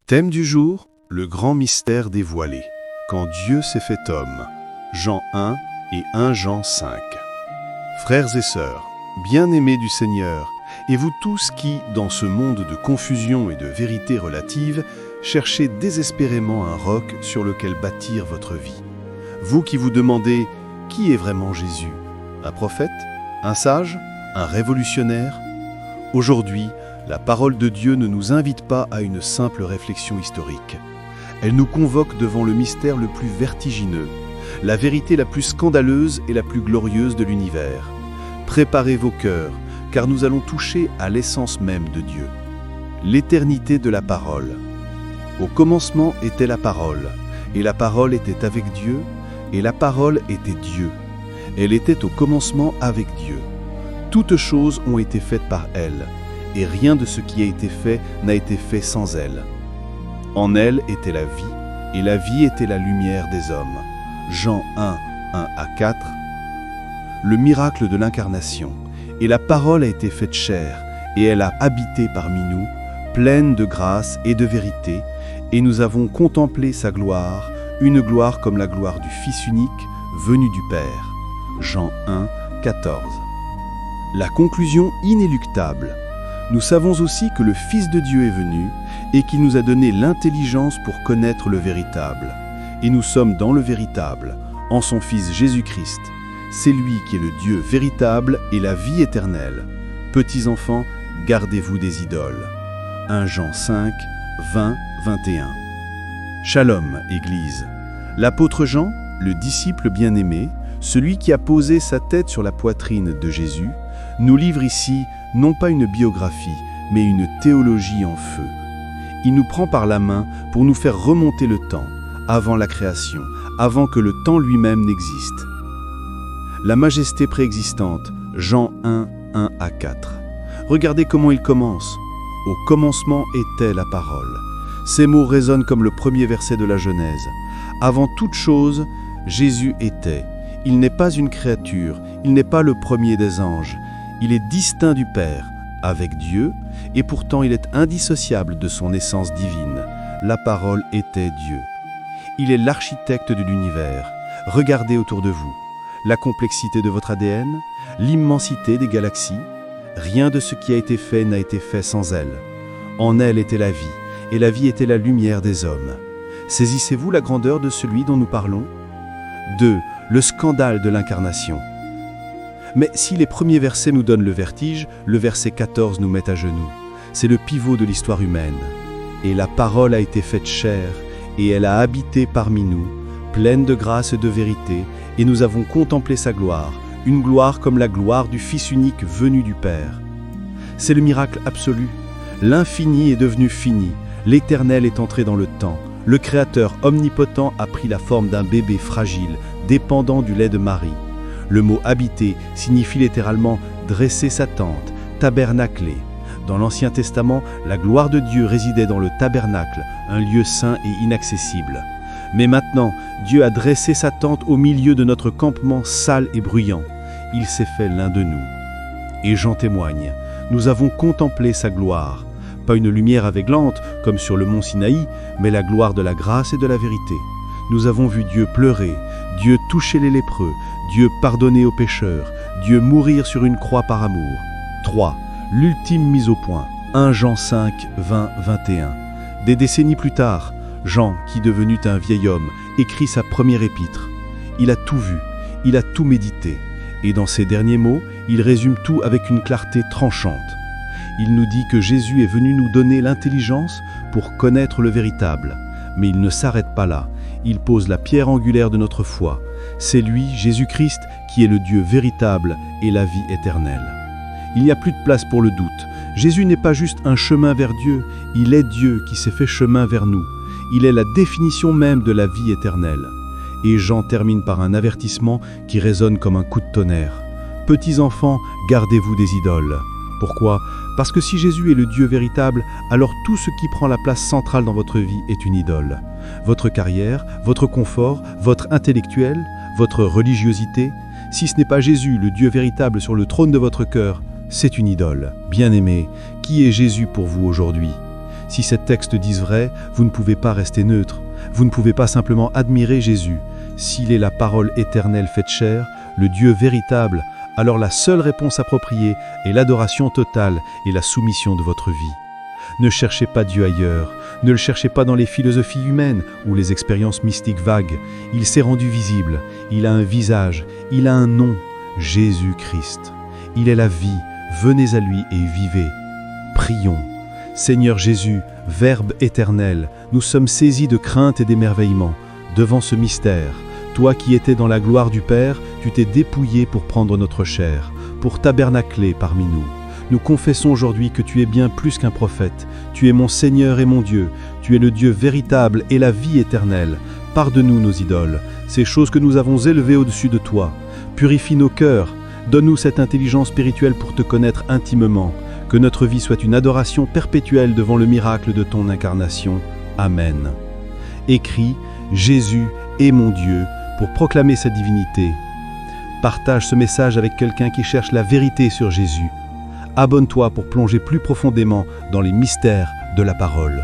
Thème du jour, le grand mystère dévoilé. Quand Dieu s'est fait homme. Jean 1 et 1 Jean 5. Frères et sœurs, bien-aimés du Seigneur, et vous tous qui, dans ce monde de confusion et de vérité relative, cherchez désespérément un roc sur lequel bâtir votre vie. Vous qui vous demandez « Qui est vraiment Jésus ? Un prophète ? Un sage ? Un révolutionnaire ?» Aujourd'hui, la parole de Dieu ne nous invite pas à une simple réflexion historique. Elle nous convoque devant le mystère le plus vertigineux, la vérité la plus scandaleuse et la plus glorieuse de l'univers. Préparez vos cœurs, car nous allons toucher à l'essence même de Dieu. L'éternité de la parole. Au commencement était la parole, et la parole était avec Dieu, et la parole était Dieu. Elle était au commencement avec Dieu. Toutes choses ont été faites par elle, et rien de ce qui a été fait n'a été fait sans elle. En elle était la vie, et la vie était la lumière des hommes. Jean 1, 1 à 4. Le miracle de l'incarnation. Et la parole a été faite chair, et elle a habité parmi nous, pleine de grâce et de vérité, et nous avons contemplé sa gloire, une gloire comme la gloire du Fils unique, venu du Père. Jean 1, 14. La conclusion inéluctable. Nous savons aussi que le Fils de Dieu est venu et qu'il nous a donné l'intelligence pour connaître le véritable. Et nous sommes dans le véritable, en son Fils Jésus-Christ. C'est lui qui est le Dieu véritable et la vie éternelle. Petits enfants, gardez-vous des idoles. 1 Jean 5, 20, 21. Shalom, Église. L'apôtre Jean, le disciple bien-aimé, celui qui a posé sa tête sur la poitrine de Jésus, nous livre ici non pas une biographie, mais une théologie en feu. Il nous prend par la main pour nous faire remonter le temps, avant la création, avant que le temps lui-même n'existe. La majesté préexistante, Jean 1, 1 à 4. Regardez comment il commence. Au commencement était la parole. Ces mots résonnent comme le premier verset de la Genèse. Avant toute chose, Jésus était. Il n'est pas une créature, il n'est pas le premier des anges. Il est distinct du Père, avec Dieu, et pourtant il est indissociable de son essence divine. La parole était Dieu. Il est l'architecte de l'univers. Regardez autour de vous. La complexité de votre ADN, l'immensité des galaxies. Rien de ce qui a été fait n'a été fait sans elle. En elle était la vie, et la vie était la lumière des hommes. Saisissez-vous la grandeur de celui dont nous parlons ? 2. Le scandale de l'incarnation. Mais si les premiers versets nous donnent le vertige, le verset 14 nous met à genoux. C'est le pivot de l'histoire humaine. Et la parole a été faite chair, et elle a habité parmi nous, pleine de grâce et de vérité, et nous avons contemplé sa gloire, une gloire comme la gloire du Fils unique venu du Père. C'est le miracle absolu. L'infini est devenu fini, l'éternel est entré dans le temps, le Créateur omnipotent a pris la forme d'un bébé fragile, dépendant du lait de Marie. Le mot « habiter » signifie littéralement « dresser sa tente »,« tabernacler ». Dans l'Ancien Testament, la gloire de Dieu résidait dans le tabernacle, un lieu saint et inaccessible. Mais maintenant, Dieu a dressé sa tente au milieu de notre campement sale et bruyant. Il s'est fait l'un de nous. Et j'en témoigne, nous avons contemplé sa gloire. Pas une lumière aveuglante, comme sur le mont Sinaï, mais la gloire de la grâce et de la vérité. Nous avons vu Dieu pleurer, Dieu toucher les lépreux, Dieu pardonner aux pécheurs, Dieu mourir sur une croix par amour. 3. L'ultime mise au point. 1 Jean 5, 20, 21. Des décennies plus tard, Jean, qui devenu un vieil homme, écrit sa première épître. Il a tout vu, il a tout médité, et dans ses derniers mots, il résume tout avec une clarté tranchante. Il nous dit que Jésus est venu nous donner l'intelligence pour connaître le véritable. Mais il ne s'arrête pas là, il pose la pierre angulaire de notre foi. C'est lui, Jésus-Christ, qui est le Dieu véritable et la vie éternelle. Il n'y a plus de place pour le doute. Jésus n'est pas juste un chemin vers Dieu, il est Dieu qui s'est fait chemin vers nous. Il est la définition même de la vie éternelle. Et Jean termine par un avertissement qui résonne comme un coup de tonnerre. Petits enfants, gardez-vous des idoles. Pourquoi ? Parce que si Jésus est le Dieu véritable, alors tout ce qui prend la place centrale dans votre vie est une idole. Votre carrière, votre confort, votre intellectuel, votre religiosité, si ce n'est pas Jésus, le Dieu véritable sur le trône de votre cœur, c'est une idole. Bien-aimé, qui est Jésus pour vous aujourd'hui ? Si ces textes disent vrai, vous ne pouvez pas rester neutre. Vous ne pouvez pas simplement admirer Jésus. S'il est la parole éternelle faite chair, le Dieu véritable, alors la seule réponse appropriée est l'adoration totale et la soumission de votre vie. Ne cherchez pas Dieu ailleurs, ne le cherchez pas dans les philosophies humaines ou les expériences mystiques vagues. Il s'est rendu visible, il a un visage, il a un nom, Jésus-Christ. Il est la vie, venez à lui et vivez. Prions. Seigneur Jésus, Verbe éternel, nous sommes saisis de crainte et d'émerveillement devant ce mystère. Toi qui étais dans la gloire du Père, tu t'es dépouillé pour prendre notre chair, pour tabernacler parmi nous. Nous confessons aujourd'hui que tu es bien plus qu'un prophète. Tu es mon Seigneur et mon Dieu. Tu es le Dieu véritable et la vie éternelle. Pardonne-nous nos idoles, ces choses que nous avons élevées au-dessus de toi. Purifie nos cœurs. Donne-nous cette intelligence spirituelle pour te connaître intimement. Que notre vie soit une adoration perpétuelle devant le miracle de ton incarnation. Amen. Écris « Jésus est mon Dieu » pour proclamer sa divinité. Partage ce message avec quelqu'un qui cherche la vérité sur Jésus. Abonne-toi pour plonger plus profondément dans les mystères de la parole.